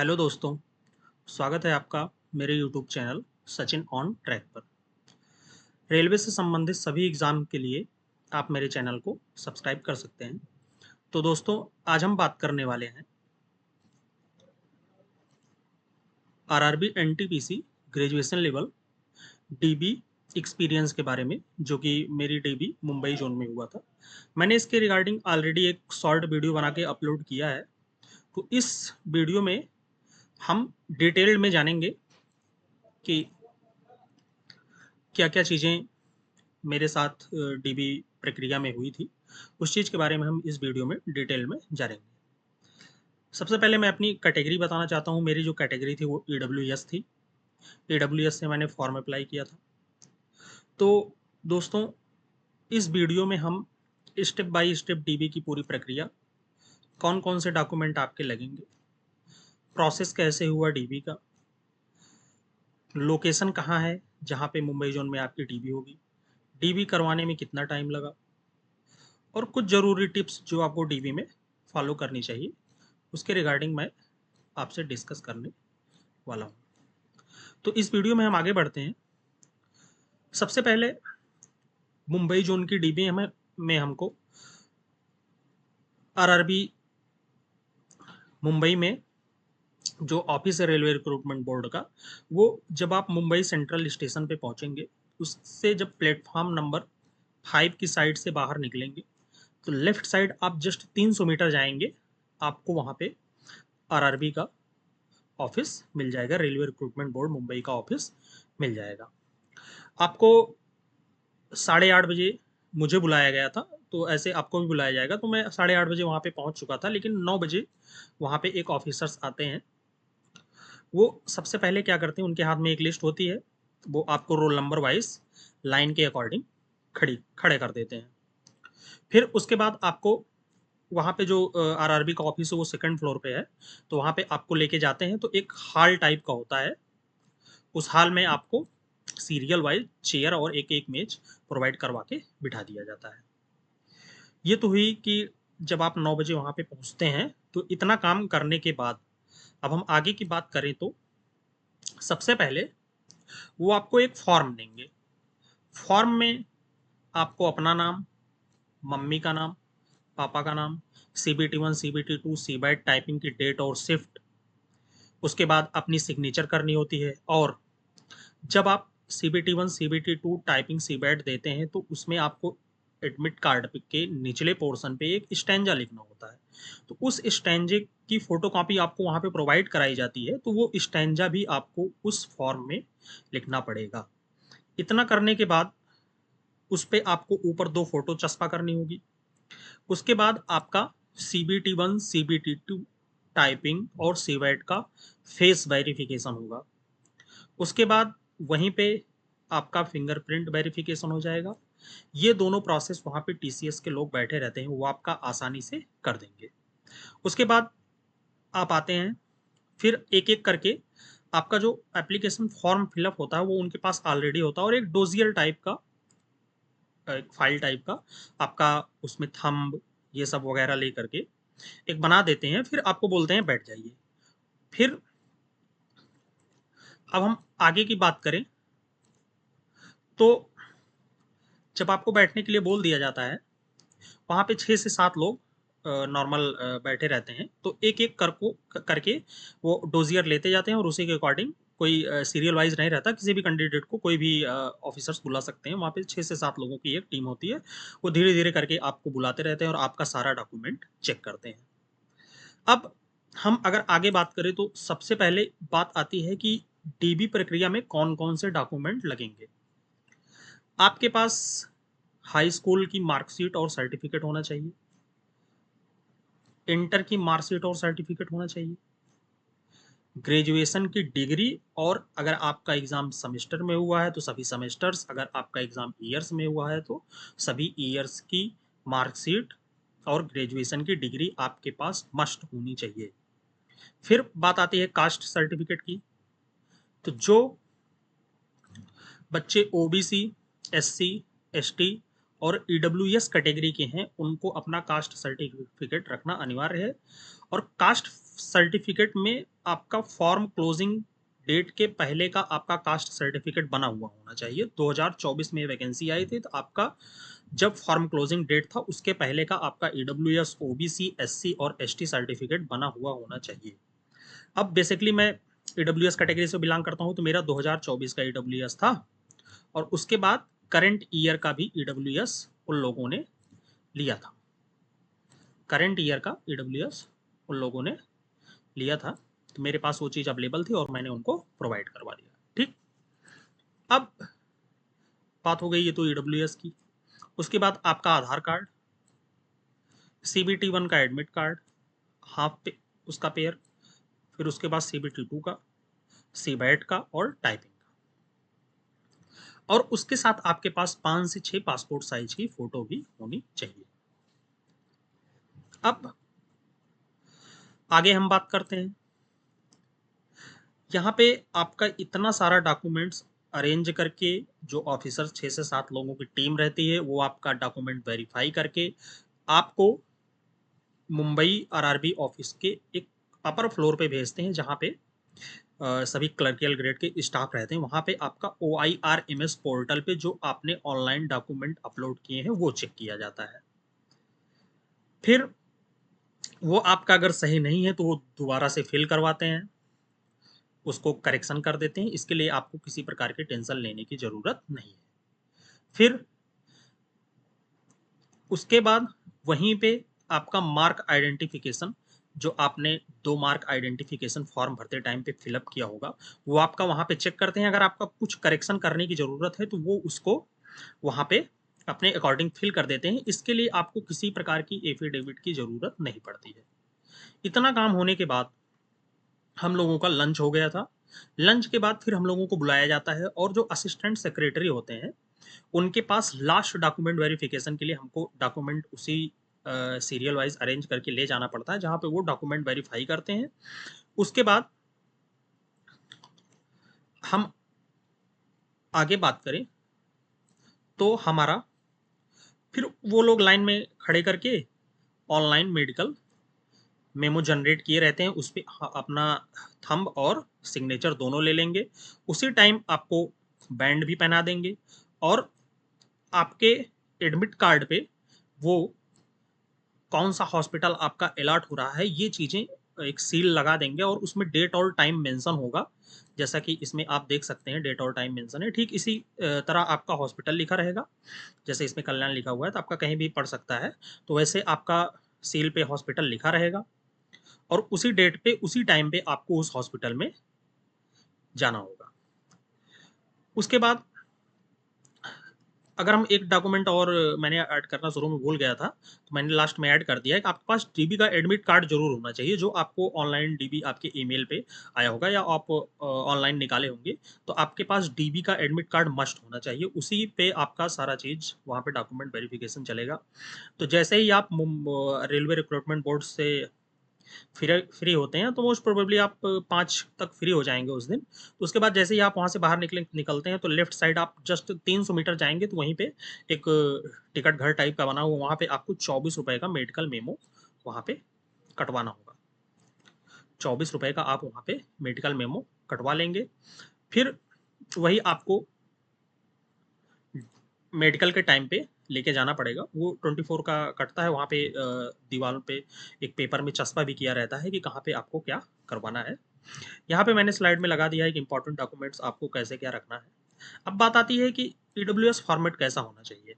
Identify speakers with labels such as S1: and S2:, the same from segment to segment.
S1: Hello दोस्तों, स्वागत है आपका मेरे YouTube channel Sachin on track पर। रेलवे से संबंधित सभी एग्ज़ाम के लिए आप मेरे चैनल को सब्सक्राइब कर सकते हैं। तो दोस्तों, आज हम बात करने वाले हैं RRB NTPC graduation level dB experience के बारे में, जो कि मेरी डीबी मुंबई जोन में हुआ था। मैंने इसके रिगार्डिंग ऑलरेडी एक शॉर्ट वीडियो बना के अपलोड किया है। तो इस वीडियो में हम डिटेल्ड में जानेंगे कि क्या-क्या चीज़ें मेरे साथ डीबी प्रक्रिया में हुई थी। उस चीज़ के बारे में हम इस वीडियो में डिटेल में जानेंगे। सबसे पहले मैं अपनी कैटेगरी बताना चाहता हूँ। मेरी जो कैटेगरी थी वो ईडब्ल्यूएस थी। ईडब्ल्यूएस से मैंने फॉर्म अप्लाई किया था। तो दोस्तों, इस वीडियो में हम स्टेप बाय स्टेप डीबी की पूरी प्रक्रिया, कौन-कौन से डॉक्यूमेंट आपके लगेंगे, प्रोसेस कैसे हुआ डीबी का, लोकेशन कहाँ है जहाँ पे मुंबई ज़ोन में आपकी डीबी होगी, डीबी करवाने में कितना टाइम लगा और कुछ ज़रूरी टिप्स जो आपको डीबी में फॉलो करनी चाहिए, उसके रिगार्डिंग मैं आपसे डिस्कस करने वाला हूँ। तो इस वीडियो में हम आगे बढ़ते हैं। सबसे पहले मुंबई ज़ोन की डीबी में हमको आरआरबी मुंबई में जो ऑफिस है रेलवे रिक्रूटमेंट बोर्ड का, वो जब आप मुंबई सेंट्रल स्टेशन पे पहुँचेंगे, उससे जब प्लेटफ़ॉर्म नंबर 5 की साइड से बाहर निकलेंगे, तो लेफ्ट साइड आप जस्ट 300 मीटर जाएँगे, आपको वहाँ पे आरआरबी का ऑफिस मिल जाएगा। रेलवे रिक्रूटमेंट बोर्ड मुंबई का ऑफिस मिल जाएगा। आपको 8:30 बजे मुझे बुलाया गया था, तो ऐसे आपको भी बुलाया जाएगा। तो मैं 8:30 बजे वहाँ पे पहुँच चुका था, लेकिन 9 बजे वहाँ पे एक ऑफिसर्स आते हैं। वो सबसे पहले क्या करते हैं, उनके हाथ में एक लिस्ट होती है, वो आपको रोल नंबर वाइज लाइन के अकॉर्डिंग खड़े कर देते हैं। फिर उसके बाद आपको वहाँ पे जो आरआरबी का ऑफिस है वो सेकंड फ्लोर पे है, तो वहाँ पे आपको लेके जाते हैं। तो एक हॉल टाइप का होता है, उस हॉल में आपको सीरियल वाइज चेयर और एक एक मेज प्रोवाइड करवा के बिठा दिया जाता है। ये तो हुई कि जब आप 9 बजे वहाँ पे पहुँचते हैं, तो इतना काम करने के बाद अब हम आगे की बात करें तो सबसे पहले वो आपको एक फॉर्म देंगे। फॉर्म में आपको अपना नाम, मम्मी का नाम, पापा का नाम, सीबीटी 1, सीबीटी 2, सीबैट टाइपिंग की डेट और शिफ्ट, उसके बाद अपनी सिग्नेचर करनी होती है। और जब आप सीबीटी 1, सीबीटी 2 टाइपिंग सीबैट देते हैं, तो उसमें आपको एडमिट कार्ड के निचले पोर्शन पे एक स्टैंजा लिखना होता है। तो उस स्टैंजे की फोटोकॉपी आपको वहाँ पे प्रोवाइड कराई जाती है, तो वो स्टैंजा भी आपको उस फॉर्म में लिखना पड़ेगा। इतना करने के बाद उस पे आपको ऊपर 2 फोटो चस्पा करनी होगी। उसके बाद आपका सीबीटी 1, सीबीटी 2 टाइपिंग और सीबैट का फेस वेरिफिकेशन होगा। उसके बाद वहीं पे आपका फिंगरप्रिंट वेरिफिकेशन हो जाएगा। ये दोनों प्रोसेस वहाँ पे टीसीएस के लोग बैठे रहते हैं, वो आपका आसानी से कर देंगे। उसके बाद आप आते हैं, फिर एक-एक करके आपका जो एप्लीकेशन फॉर्म फिलअप होता है, वो उनके पास ऑलरेडी होता है और एक डोजियर टाइप का, एक फाइल टाइप का आपका, उसमें थंब ये सब वगैरह ले करके एक बना देते हैं। फिर आपको बोलते हैं बैठ जाइए। फिर अब हम आगे की बात करें तो जब आपको बैठने के लिए बोल दिया जाता है, वहाँ पे 6 से 7 लोग नॉर्मल बैठे रहते हैं। तो एक-एक करके वो डोज़ियर लेते जाते हैं और उसी के अकॉर्डिंग कोई सीरियल वाइज़ नहीं रहता, किसी भी कैंडिडेट को कोई भी ऑफ़िसर्स बुला सकते हैं। वहाँ पे 6 से 7 लोगों की एक टीम होती है। वो धीरे-धीरे करके आपको बुलाते रहते हैं और आपका सारा डॉक्यूमेंट चेक करते हैं। अब हम अगर आगे बात करें तो सबसे पहले बात आती है कि डीबी प्रक्रिया में कौन-कौन से डॉक्यूमेंट लगेंगे। आपके पास हाई स्कूल की मार्कशीट और सर्टिफ़िकेट होना चाहिए। इंटर की मार्कशीट और सर्टिफ़िकेट होना चाहिए। ग्रेजुएशन की डिग्री, और अगर आपका एग्ज़ाम सेमेस्टर में हुआ है तो सभी सेमेस्टर्स, अगर आपका एग्ज़ाम ईयर्स में हुआ है तो सभी ईयर्स की मार्कशीट और ग्रेजुएशन की डिग्री आपके पास मस्ट होनी चाहिए। फिर बात आती है कास्ट सर्टिफ़िकेट की। तो जो बच्चे ओबीसी, एससी, एसटी और ईडब्ल्यूएस कैटेगरी के हैं, उनको अपना कास्ट सर्टिफिकेट रखना अनिवार्य है। और कास्ट सर्टिफिकेट में आपका फॉर्म क्लोजिंग डेट के पहले का आपका कास्ट सर्टिफिकेट बना हुआ होना चाहिए। 2024 में वैकेंसी आई थी, तो आपका जब फॉर्म क्लोजिंग डेट था उसके पहले का आपका ईडब्ल्यूएस, ओबीसी, एससी और एसटी सर्टिफिकेट बना हुआ होना चाहिए। अब बेसिकली मैं ईडब्ल्यूएस कैटेगरी से बिलोंग करता हूं, तो मेरा 2024 का ईडब्ल्यूएस था, और उसके बाद करंट ईयर का भी ईडब्ल्यूएस उन लोगों ने लिया था। करंट ईयर का ईडब्ल्यूएस उन लोगों ने लिया था, तो मेरे पास वो चीज़ अवेलेबल थी और मैंने उनको प्रोवाइड करवा दिया। ठीक, अब बात हो गई ये तो ईडब्ल्यूएस की। उसके बाद आपका आधार कार्ड, CBT 1 का एडमिट कार्ड, हाफ पे उसका पेयर, फिर उसके बाद CBT 2 का, CBET का और टाइपिंग का, और उसके साथ आपके पास 5 से 6 पासपोर्ट साइज की फोटो भी होनी चाहिए। अब आगे हम बात करते हैं। यहाँ पे आपका इतना सारा डॉक्यूमेंट्स अरेंज करके जो ऑफिसर 6 से 7 लोगों की टीम रहती है, वो आपका डॉक्यूमेंट वेरीफाई करके आपको मुंबई आरआरबी ऑफिस के एक अपर फ्लोर पे भेजते हैं, जहाँ पे सभी क्लर्कियल ग्रेड के स्टाफ रहते हैं। वहाँ पे आपका OIRMS पोर्टल पे जो आपने ऑनलाइन डॉक्यूमेंट अपलोड किए हैं वो चेक किया जाता है। फिर वो आपका अगर सही नहीं है तो वो दोबारा से फिल करवाते हैं, उसको करेक्शन कर देते हैं। इसके लिए आपको किसी प्रकार की टेंशन लेने की ज़रूरत नहीं है। फिर उसके बाद वहीं पे आपका मार्क आइडेंटिफिकेशन, जो आपने 2 मार्क आइडेंटिफिकेशन फॉर्म भरते टाइम पे फिलअप किया होगा, वो आपका वहाँ पे चेक करते हैं। अगर आपका कुछ करेक्शन करने की ज़रूरत है तो वो उसको वहाँ पे अपने अकॉर्डिंग फिल कर देते हैं। इसके लिए आपको किसी प्रकार की एफिडेविट की ज़रूरत नहीं पड़ती है। इतना काम होने के बाद हम लोगों का लंच हो गया था। लंच के बाद फिर हम लोगों को बुलाया जाता है, और जो असिस्टेंट सेक्रेटरी होते हैं उनके पास लास्ट डॉक्यूमेंट वेरिफिकेशन के लिए हमको डॉक्यूमेंट उसी सीरियल वाइज अरेंज करके ले जाना पड़ता है, जहाँ पे वो डॉक्यूमेंट वेरीफाई करते हैं। उसके बाद हम आगे बात करें तो हमारा फिर वो लोग लाइन में खड़े करके ऑनलाइन मेडिकल मेमो जनरेट किए रहते हैं, उस पर अपना थंब और सिग्नेचर दोनों ले लेंगे। उसी टाइम आपको बैंड भी पहना देंगे, और आपके एडमिट कार्ड पे वो कौन सा हॉस्पिटल आपका अलॉट हो रहा है ये चीज़ें एक सील लगा देंगे, और उसमें डेट और टाइम मेंशन होगा। जैसा कि इसमें आप देख सकते हैं डेट और टाइम मेंशन है। ठीक इसी तरह आपका हॉस्पिटल लिखा रहेगा, जैसे इसमें कल्याण लिखा हुआ है तो आपका कहीं भी पड़ सकता है, तो वैसे आपका सील पे हॉस्पिटल लिखा रहेगा, और उसी डेट पे उसी टाइम पे आपको उस हॉस्पिटल में जाना होगा। उसके बाद अगर हम एक डॉक्यूमेंट और मैंने ऐड करना शुरू में भूल गया था, तो मैंने लास्ट में ऐड कर दिया है कि आपके पास डीबी का एडमिट कार्ड जरूर होना चाहिए, जो आपको ऑनलाइन डीबी आपके ईमेल पे आया होगा या आप ऑनलाइन निकाले होंगे। तो आपके पास डीबी का एडमिट कार्ड मस्ट होना चाहिए, उसी पे आपका सारा चीज़ वहाँ पे डॉक्यूमेंट वेरिफिकेशन चलेगा। तो जैसे ही आप रेलवे रिक्रूटमेंट बोर्ड से फ्री होते हैं, तो मोस्ट प्रोबेबली आप 5 तक फ्री हो जाएंगे उस दिन। तो उसके बाद जैसे ही आप वहाँ से बाहर निकलते हैं, तो लेफ्ट साइड आप जस्ट 300 मीटर जाएंगे, तो वहीं पे एक टिकट घर टाइप का बना हुआ, वहाँ पे आपको 24 रुपये का मेडिकल मेमो वहाँ पे कटवाना होगा। 24 रुपये का आप वहाँ पे मेडिकल मेमो कटवा लेंगे। फिर वही आपको मेडिकल के टाइम पे लेके जाना पड़ेगा। वो 24 का कटता है, वहाँ पे दीवारों पे एक पेपर में चस्पा भी किया रहता है कि कहाँ पे आपको क्या करवाना है। यहाँ पे मैंने स्लाइड में लगा दिया है कि इंपॉर्टेंट डॉक्यूमेंट्स आपको कैसे क्या रखना है। अब बात आती है कि ईडब्ल्यूएस फॉर्मेट कैसा होना चाहिए।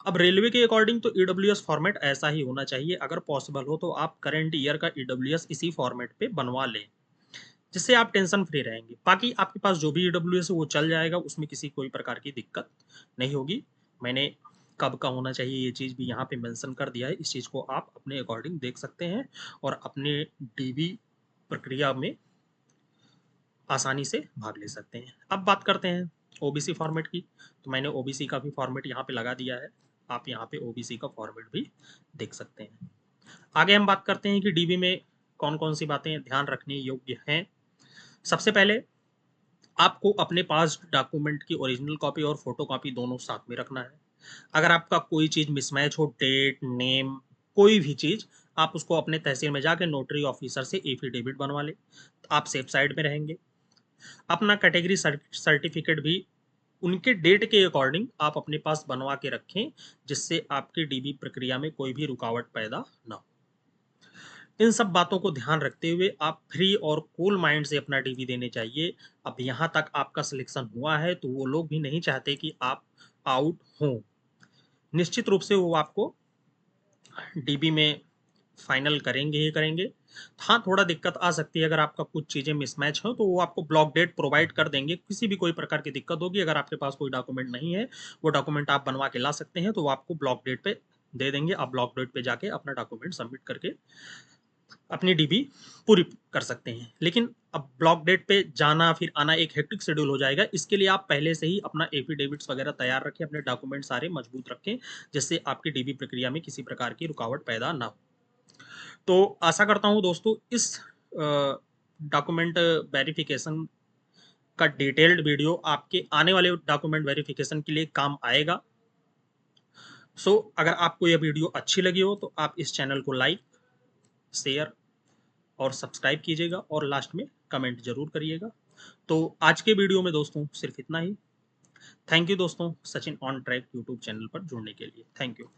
S1: अब रेलवे के अकॉर्डिंग तो ईडब्ल्यूएस फॉर्मेट ऐसा ही होना चाहिए। अगर पॉसिबल हो तो आप करंट ईयर का ईडब्ल्यूएस इसी फॉर्मेट पे बनवा लें, जिससे आप टेंशन फ्री रहेंगे। बाकी आपके पास जो भी ईडब्ल्यूएस है वो चल जाएगा, उसमें किसी कोई प्रकार की दिक्कत नहीं होगी। मैंने कब का होना चाहिए ये चीज़ भी यहाँ पे मेंशन कर दिया है। इस चीज़ को आप अपने अकॉर्डिंग देख सकते हैं और अपने डीबी प्रक्रिया में आसानी से भाग ले सकते हैं। अब बात करते हैं ओबीसी फॉर्मेट की। तो मैंने ओबीसी का भी फॉर्मेट यहाँ पे लगा दिया है, आप यहाँ पे ओबीसी का फॉर्मेट भी देख सकते हैं। आगे हम बात करते हैं कि डीबी में कौन कौन सी बातें ध्यान रखने योग्य हैं। सबसे पहले आपको अपने पास डॉक्यूमेंट की ओरिजिनल कॉपी और फोटो कॉपी दोनों साथ में रखना है। अगर आपका कोई चीज़ मिसमैच हो, डेट, नेम, कोई भी चीज़, आप उसको अपने तहसील में जाके नोटरी ऑफिसर से एफिडेविट बनवा लें, तो आप सेफ साइड में रहेंगे। अपना कैटेगरी सर्टिफिकेट भी उनके डेट के अकॉर्डिंग आप अपने पास बनवा के रखें, जिससे आपकी डीबी प्रक्रिया में कोई भी रुकावट पैदा ना हो। इन सब बातों को ध्यान रखते हुए आप फ्री और कूल माइंड से अपना डीबी देने चाहिए। अब यहाँ तक आपका सिलेक्शन हुआ है तो वो लोग भी नहीं चाहते कि आप आउट हों। निश्चित रूप से वो आपको डीबी में फाइनल करेंगे ही करेंगे। हाँ, थोड़ा दिक्कत आ सकती है, अगर आपका कुछ चीज़ें मिसमैच हो तो वो आपको ब्लॉक डेट प्रोवाइड कर देंगे। किसी भी कोई प्रकार की दिक्कत होगी, अगर आपके पास कोई डॉक्यूमेंट नहीं है, वो डॉक्यूमेंट आप बनवा के ला सकते हैं, तो वो आपको ब्लॉक डेट पे दे देंगे। आप ब्लॉक डेट पे जाके अपना डॉक्यूमेंट सबमिट करके अपनी डीबी पूरी कर सकते हैं। लेकिन अब ब्लॉक डेट पे जाना फिर आना एक हेक्टिक शेड्यूल हो जाएगा। इसके लिए आप पहले से ही अपना एफिडेविट्स वगैरह तैयार रखें, अपने डॉक्यूमेंट सारे मजबूत रखें, जिससे आपकी डीबी प्रक्रिया में किसी प्रकार की रुकावट पैदा ना हो। तो आशा करता हूँ दोस्तों, इस डॉक्यूमेंट वेरिफिकेशन का डिटेल्ड वीडियो आपके आने वाले डॉक्यूमेंट वेरिफिकेशन के लिए काम आएगा। अगर आपको यह वीडियो अच्छी लगी हो तो आप इस चैनल को लाइक, शेयर और सब्सक्राइब कीजिएगा, और लास्ट में कमेंट जरूर करिएगा। तो आज के वीडियो में दोस्तों सिर्फ इतना ही। थैंक यू दोस्तों, Sachin on track YouTube channel पर जुड़ने के लिए। Thank you.